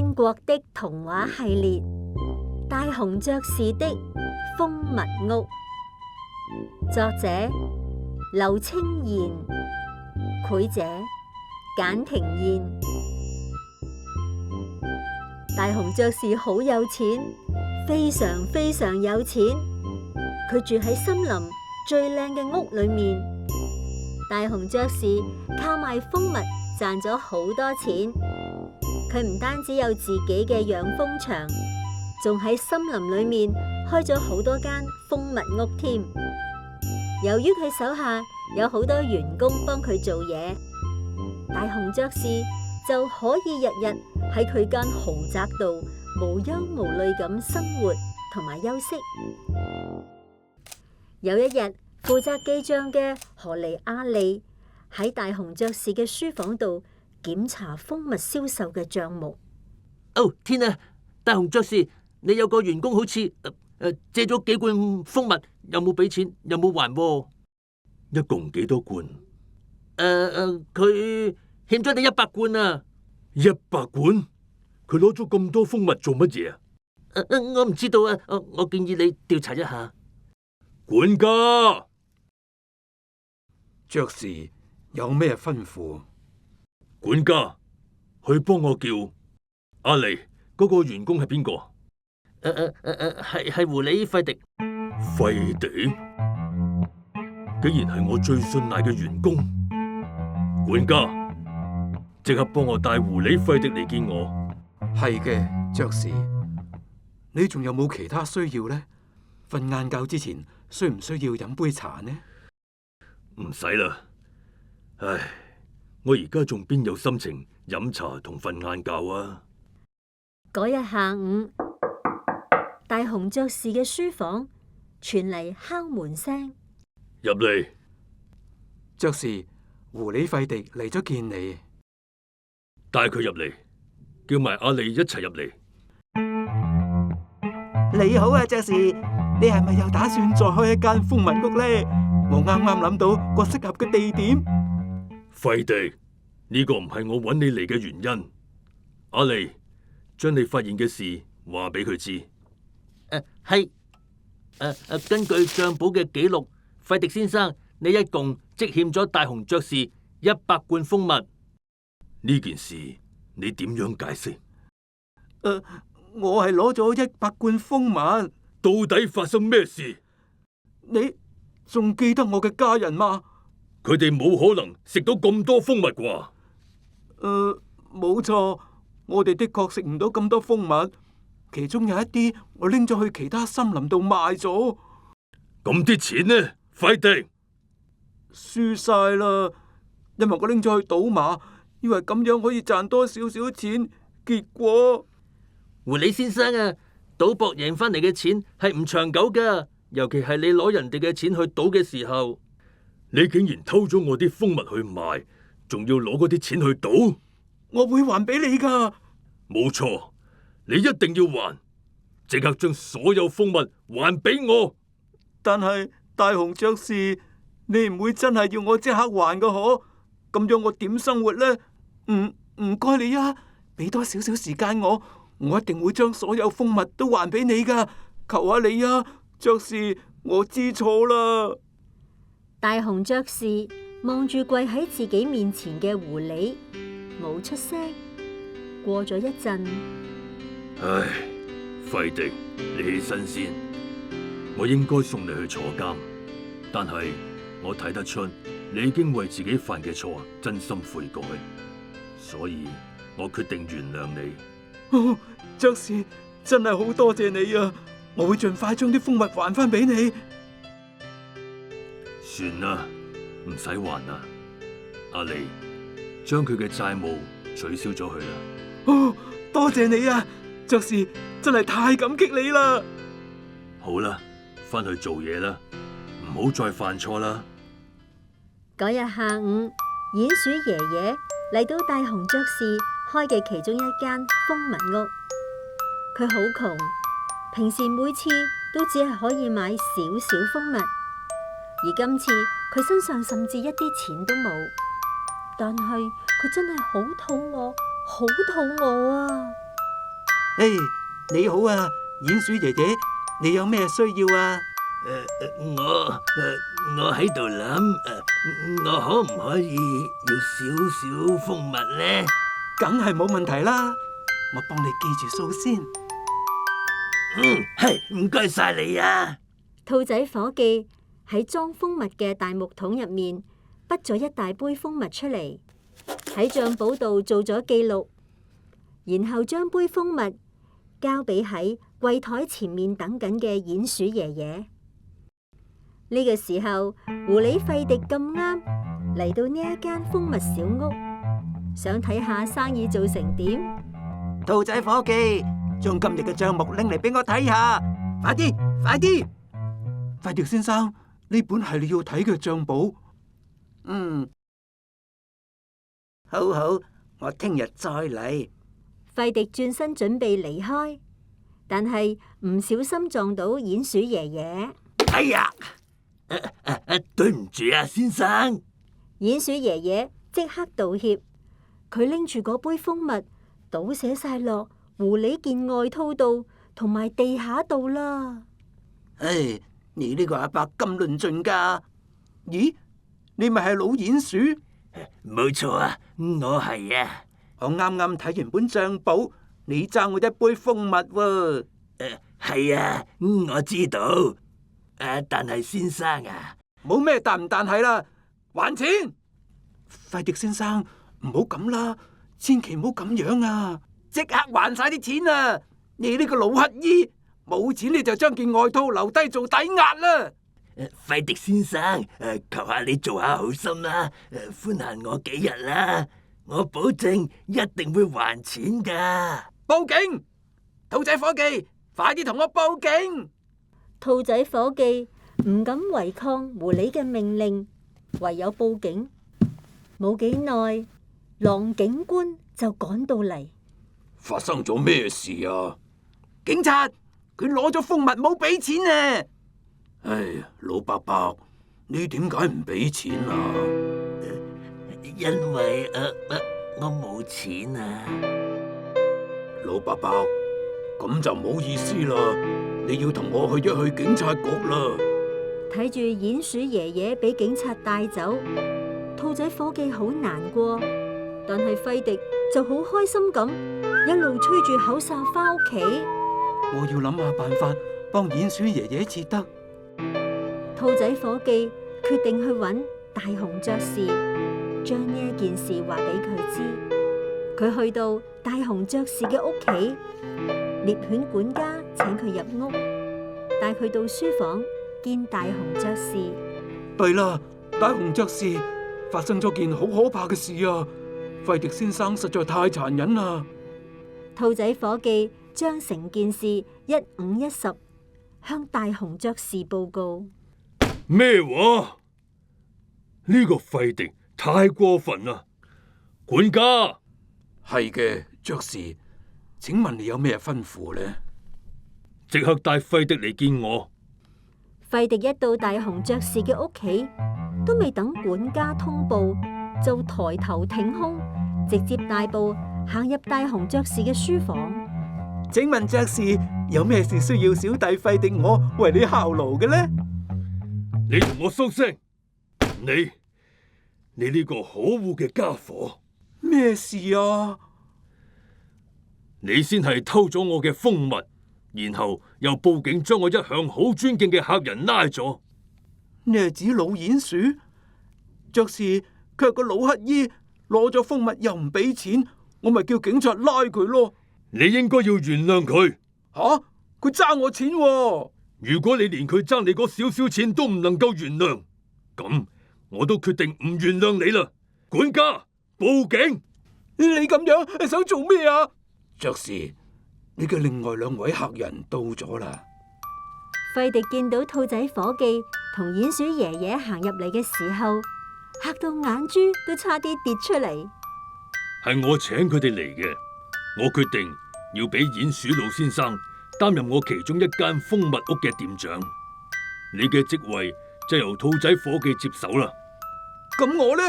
英國的童話系列《大紅爵士的蜂蜜屋》，作者劉清彥，繪者簡婷燕。大紅爵士好有錢，非常非常有錢。佢住喺森林最靚嘅屋裏面。大紅爵士靠賣蜂蜜賺咗好多錢。佢唔單止有自己嘅養蜂場，仲喺森林裏面開咗好多間蜂蜜屋添。由於佢手下有好多員工幫佢做嘢，大紅爵士就可以日日喺佢間豪宅度無憂無慮咁生活同埋休息。有一日，負責記賬嘅荷尼亞利喺大紅爵士嘅書房度檢查蜂蜜銷售嘅賬目。哦，天啊！大紅爵士，你有個員工好似借咗幾罐蜂蜜，有冇俾錢？有冇還？一共幾多罐？佢欠咗你100罐啊！100罐？佢攞咗咁多蜂蜜做乜嘢啊？我唔知道啊！我建議你調查一下。管家，爵士有咩吩咐？管家，去幫我叫阿利嗰個員工係邊個？係狐狸費迪。費迪？竟然係我最信賴嘅員工。管家，即刻幫我帶狐狸費迪嚟見我。係嘅，爵士。你仲有冇其他需要呢？瞓晏覺之前需唔需要飲杯茶呢？唔使啦。唉，我而家仲邊有心情飲茶同瞓晏覺啊！嗰日下午，大紅爵士嘅書房傳嚟敲門聲。入嚟。爵士，狐狸費迪嚟咗見你。帶佢入嚟，叫埋阿利一齊入嚟。你好啊，爵士，你係咪又打算再開一間蜂蜜屋呢？我啱啱諗到個適合嘅地點。費迪，呢個唔係我揾你嚟嘅原因。阿利，將你發現嘅事話俾佢知。根據賬簿嘅記錄，費迪先生，你一共積欠咗大紅爵士100罐蜂蜜。呢件事你點樣解釋？我係攞咗100罐蜂蜜。到底發生咩事？你仲記得我嘅家人嗎？佢哋冇可能食到咁多蜂蜜啩？冇錯，我哋的確食唔到咁多蜂蜜，其中有一啲我拎咗去其他森林度賣咗。咁啲錢呢？費迪？輸晒啦，因為我拎咗去賭馬，以為咁樣可以賺多少少錢，結果狐狸先生啊，賭博贏翻嚟嘅錢係唔長久噶，尤其係你攞人哋嘅錢去賭嘅時候。你竟然偷咗我啲蜂蜜去賣，仲要攞嗰啲錢去賭？我會還俾你噶。冇錯，你一定要還，即刻將所有蜂蜜還俾我。但係大紅爵士，你唔會真係要我即刻還噶可？咁樣我點生活呢？唔該你啊，俾多少少時間我一定會將所有蜂蜜都還俾你噶。求下你啊，爵士，我知錯啦。大紅爵士望住跪喺自己面前嘅狐狸，冇出聲。過咗一陣，唉，費迪，你起身先。我應該送你去坐監，但係我睇得出你已經為自己犯嘅錯真心悔改，所以我決定原諒你。爵士，真係好多謝你啊！我會盡快將啲蜂蜜還翻俾你。算啦，唔使還啦。阿利，將佢嘅債務取消咗佢啦。多謝你啊，爵士，真係太感激你啦。好啦，翻去做嘢啦，唔好再犯錯啦。嗰日下午，鼴鼠爺爺嚟到大紅爵士開嘅其中一間蜂蜜屋。佢好窮，平時每次都只係可以買少少蜂蜜。而今次佢身上甚至一啲錢都冇，但係佢真係好肚餓，好肚餓啊！誒，你好啊，鼹鼠爺爺，你有咩需要啊？我喺度諗，我可唔可以要少少蜂蜜呢？梗係冇問題啦，我幫你記住數先。係唔該晒你啊！兔仔伙計喺裝蜂蜜嘅大木桶入面，滗咗一大杯蜂蜜出嚟，喺帳簿度做咗記錄，然後將杯蜂蜜交俾喺櫃台前面等緊嘅鼹鼠爺爺。呢個時候，狐狸費迪咁啱嚟到呢一間蜂蜜小屋，想睇下生意做成點。兔仔伙計，將今日嘅帳目拎嚟俾我睇下，快啲，快啲！費迪先生，呢本係你要睇嘅帳簿。好好，我聽日再嚟。費迪轉身準備離開，但係唔小心撞到鼹鼠爺爺。哎呀！對唔住啊，先生。鼹鼠爺爺即刻道歉，佢拎住嗰杯蜂蜜倒瀉晒落狐狸件外套度同埋地下度啦。唉，你呢個阿伯咁論盡噶？咦，你咪係老鼹鼠？冇錯啊，我係啊。我啱啱睇完本帳簿，你爭我一杯蜂蜜喎。係啊，我知道。但係先生啊，冇咩但唔但係啦，還錢！費迪先生，唔好咁啦，千祈唔好咁樣啊！即刻還晒啲錢啊！你呢個老乞衣，冇錢你就將件外套留低做抵押啦！費迪先生，求下你做下好心啦，寬限我幾日啦，我保證一定會還錢噶。報警！兔仔伙計，快啲同我報警！兔仔伙計唔敢違抗狐狸嘅命令，唯有報警。冇幾耐，狼警官就趕到嚟。發生咗咩事啊？警察，佢攞咗蜂蜜冇俾錢啊！唉，老伯伯，你點解唔俾錢啊？因為我冇錢啊。老伯伯，咁就唔好意思啦。你要同我去一去警察局啦。睇住鼹鼠爺爺俾警察帶走，兔仔伙計好難過，但係費迪就好開心咁，一路吹住口哨翻屋企。我要諗下辦法幫鼹鼠爺爺切得。兔仔伙計決定去揾大雄爵士，將呢一件事話俾佢知。佢去到大雄爵士嘅屋企，獵犬管家請佢入屋，帶佢到書房見大雄爵士。弊啦，大雄爵士，發生咗件好可怕嘅事啊！費迪先生實在太殘忍啦。兔仔伙計將成件事150向大雄爵士報告。咩話？呢個費迪太過分啦！管家，係嘅，爵士，請問你有咩吩咐呢？即刻帶費迪嚟見我。費迪一到大雄爵士嘅屋企，都未等管家通報，就抬頭挺胸，直接大步行入大雄爵士嘅書房。請問爵士有咩事需要小弟費迪我為你效勞嘅呢？你同我收聲！你呢個可惡嘅家伙！咩事啊？你先係偷咗我嘅蜂蜜，然後又報警將我一向好尊敬嘅客人拉咗。你係指老鼹鼠？爵士佢係個老乞衣，攞咗蜂蜜又唔俾錢，我咪叫警察拉佢咯。你應該要原諒佢。吓？佢爭我錢喎！如果你連佢爭你嗰少少錢都唔能夠原諒，咁我都決定唔原諒你啦！管家，報警！你咁樣想做咩啊？爵士，你嘅另外2位客人到咗啦。費迪見到兔仔伙計同鼹鼠爺爺行入嚟嘅時候，嚇到眼珠都差啲跌出嚟。係我請佢哋嚟嘅，我決定要俾鼹鼠老先生擔任我其中一間蜂蜜屋嘅店長。你嘅職位就由兔仔伙計接手啦。咁我呢？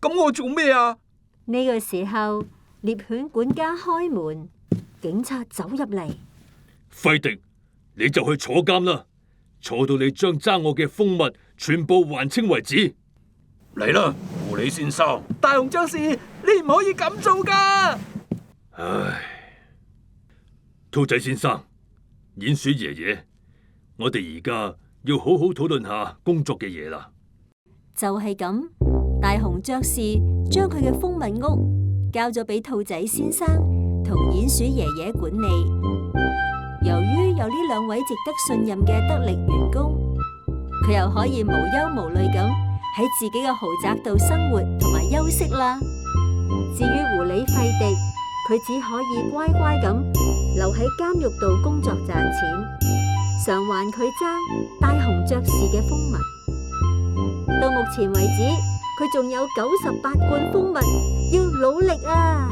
咁我做咩啊？呢個時候，獵犬管家開門，警察走入嚟。費迪，你就去坐監啦，坐到你將爭我嘅蜂蜜全部還清為止。嚟啦，狐狸先生！大雄爵士，你唔可以咁做噶！唉，兔仔先生，鼴鼠爺爺，我哋而家要好好討論下工作嘅嘢啦。就係咁，大雄爵士將佢嘅蜂蜜屋交咗俾兔仔先生同鼴鼠爺爺管理。由於有呢兩位值得信任嘅得力員工，佢又可以無憂無慮咁喺自己嘅豪宅度生活同埋休息啦。至於狐狸費迪，佢只可以乖乖咁留喺監獄度工作賺錢，償還佢爭大雄爵士嘅蜂蜜。到目前為止，佢仲有98罐蜂蜜要努力啊！